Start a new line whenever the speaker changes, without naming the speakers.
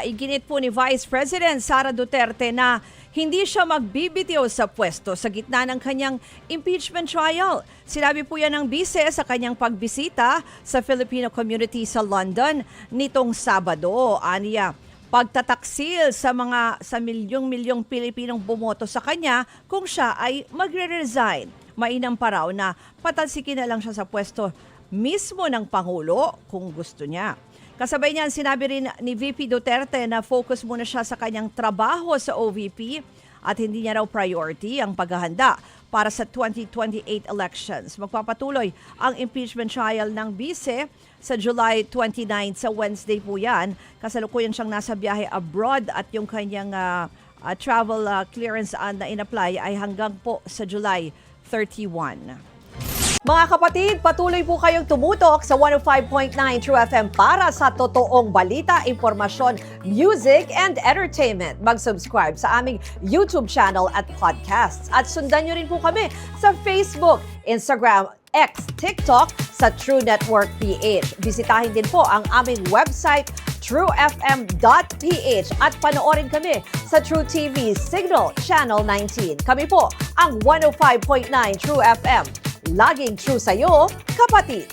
Iginit po ni Vice President Sara Duterte na hindi siya magbibitiw sa pwesto sa gitna ng kanyang impeachment trial. Sinabi po yan ng bise sa kanyang pagbisita sa Filipino community sa London nitong Sabado. Aniya, pagtataksil sa milyong-milyong Pilipinong bumoto sa kanya kung siya ay magre-resign. Mainam pa raw na patalsikin na lang siya sa pwesto mismo ng Pangulo kung gusto niya. Kasabay niyan, sinabi rin ni VP Duterte na focus muna siya sa kanyang trabaho sa OVP at hindi niya raw priority ang paghahanda para sa 2028 elections. Magpapatuloy ang impeachment trial ng bise sa July 29 sa Wednesday po yan. Kasalukuyan siyang nasa biyahe abroad at yung kanyang travel clearance na in-apply ay hanggang po sa July 31. Mga kapatid, patuloy po kayong tumutok sa 105.9 True FM para sa totoong balita, impormasyon, music, and entertainment. Mag-subscribe sa aming YouTube channel at podcasts. At sundan nyo rin po kami sa Facebook, Instagram, X, TikTok sa True Network PH. Bisitahin din po ang aming website, truefm.ph at panoorin kami sa True TV Signal Channel 19. Kami po ang 105.9 True FM. Laging true sa'yo, kapatid.